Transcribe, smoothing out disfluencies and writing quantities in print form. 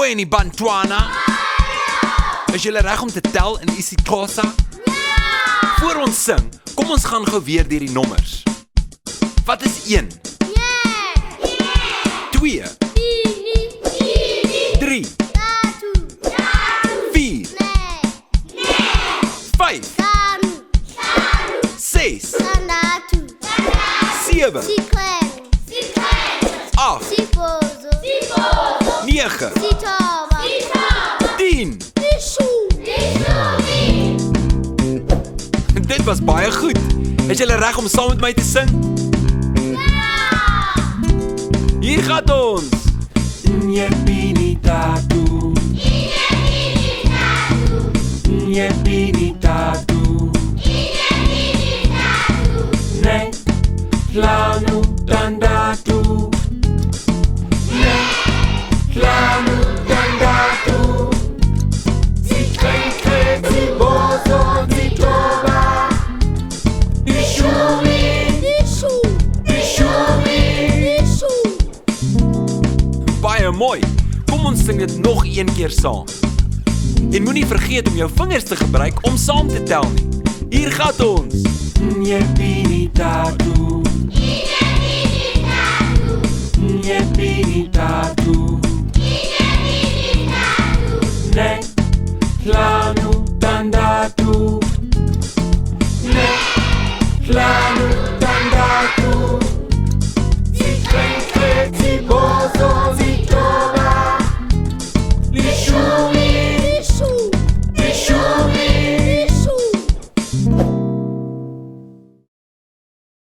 in die Bantwana? Is julle reg om te tel in isiXhosa? Voor ons sing, kom ons gaan gou weer deur die nommers. Wat is 1? 2 3 4 5 6 7 8 9 10. Dit was baie goed. Is julle reg om saam met my te sing? Hier gaan ons. Nyepini tatu. Nyepini tatu. Ne lanu tandatu. Ne lanu tandatu. Zikreke zibozo zitoba. Ishumi. Baie mooi. Kom ons sing dit nog een keer saam. En moenie vergeet om jou vingers te gebruik om saam te tel nie. Hier gaan ons. Nyepini tatu. Nyepini tatu. Ne la